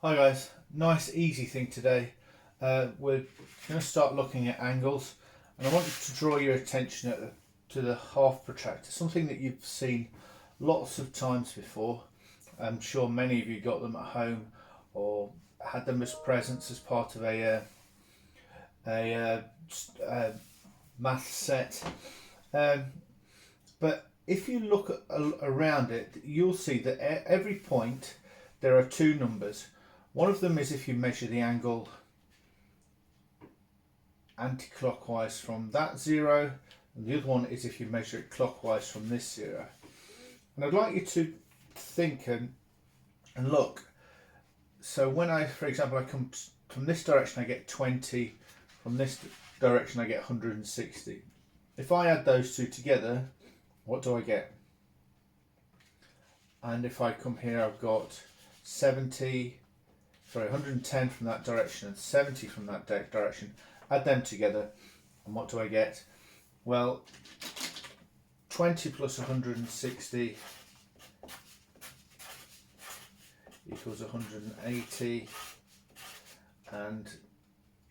Hi guys, nice easy thing today. We're going to start looking at angles, and I want to draw your attention to the half protractor, something that you've seen lots of times before. I'm sure many of you got them at home or had them as presents as part of a math set. But if you look around it, you'll see that at every point there are two numbers. One of them is if you measure the angle anti-clockwise from that zero, and the other one is if you measure it clockwise from this zero. And I'd like you to think and look. So when for example, I come from this direction, I get 20, from this direction I get 160. If I add those two together, what do I get? And if I come here, I've got 110 from that direction and 70 from that direction. Add them together, and what do I get? Well, 20 plus 160 equals 180, and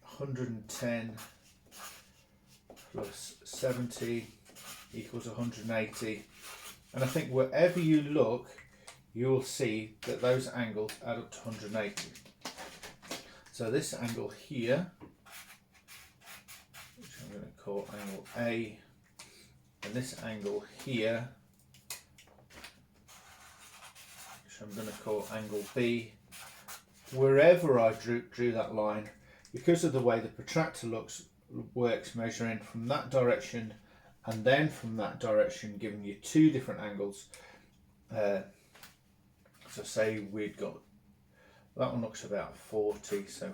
110 plus 70 equals 180. And I think wherever you look, you'll see that those angles add up to 180. So this angle here, which I'm going to call angle A, and this angle here, which I'm going to call angle B, wherever I drew that line, because of the way the protractor works, measuring from that direction and then from that direction, giving you two different angles. So say we'd got, that one looks about 40, so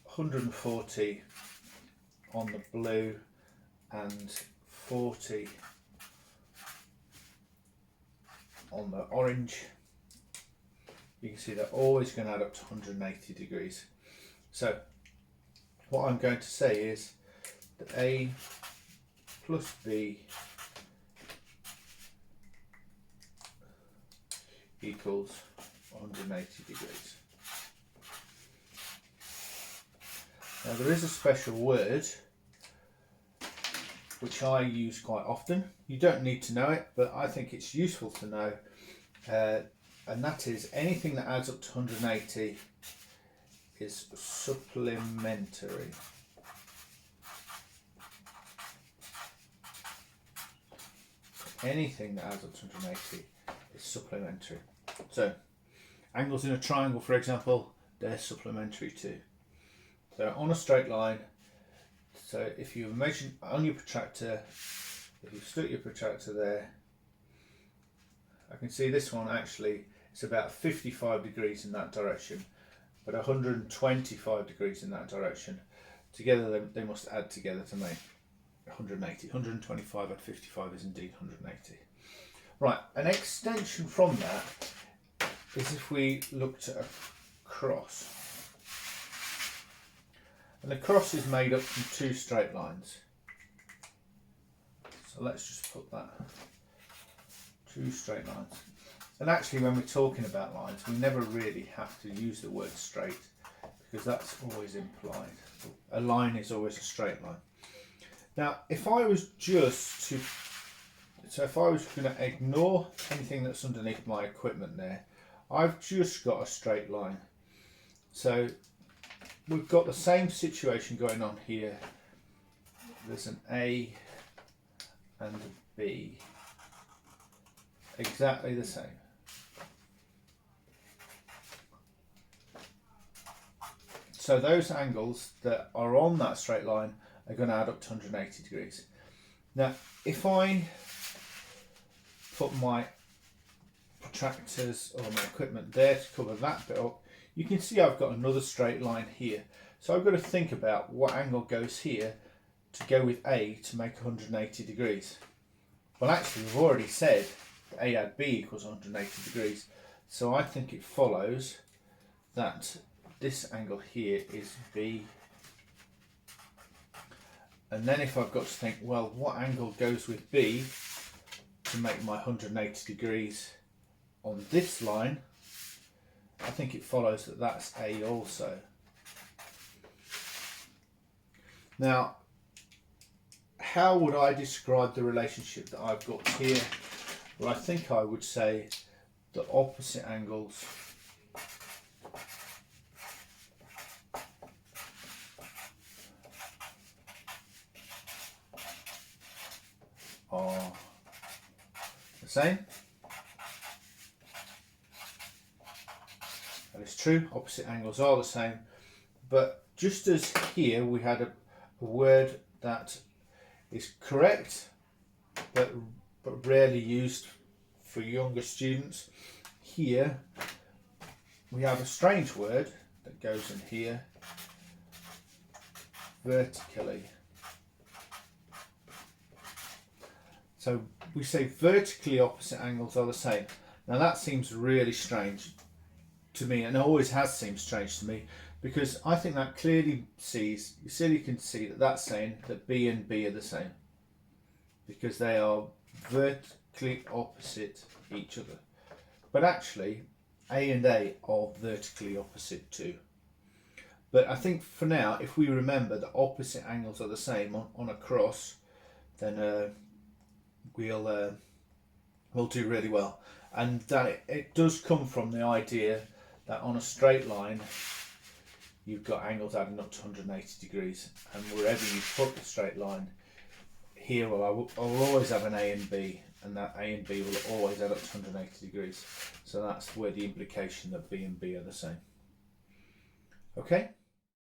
140 on the blue and 40 on the orange. You can see they're always going to add up to 180 degrees. So what I'm going to say is that A plus B equals 180 degrees. Now there is a special word which I use quite often. You don't need to know it, but I think it's useful to know, and that is anything that adds up to 180 is supplementary. Anything that adds up to 180 is supplementary. So angles in a triangle, for example, they're supplementary too. So on a straight line, so if you measure on your protractor, if you stuck your protractor there, I can see this one actually, it's about 55 degrees in that direction, but 125 degrees in that direction. Together they must add together to make 180. 125 at 55 is indeed 180. Right, an extension from that is if we looked at a cross. And the cross is made up from two straight lines. So let's just put that. Two straight lines. And actually when we're talking about lines, we never really have to use the word straight, because that's always implied. A line is always a straight line. Now, if I was just to, so if I was going to ignore anything that's underneath my equipment there, I've just got a straight line. So we've got the same situation going on here. There's an A and a B, exactly the same. So those angles that are on that straight line are going to add up to 180 degrees. Now, if I put my protractors or my equipment there to cover that bit up, you can see I've got another straight line here. So I've got to think about what angle goes here to go with A to make 180 degrees. Well, actually, we've already said that A add B equals 180 degrees. So I think it follows that this angle here is B. And then if I've got to think, well, what angle goes with B to make my 180 degrees on this line, I think it follows that that's A also. Now, how would I describe the relationship that I've got here? Well, I think I would say the opposite angles are the same. That is true, opposite angles are the same. But just as here we had a word that is correct but rarely used for younger students, here we have a strange word that goes in here, vertically. So we say vertically opposite angles are the same. Now that seems really strange to me, and it always has seemed strange to me, because I think that clearly can see that that's saying that B and B are the same, because they are vertically opposite each other. But actually, A and A are vertically opposite too. But I think for now, if we remember that opposite angles are the same on a cross, then we'll do really well. And that it does come from the idea that on a straight line, you've got angles adding up to 180 degrees, and wherever you put the straight line, here I will always have an A and B, and that A and B will always add up to 180 degrees. So that's where the implication that B and B are the same. Okay.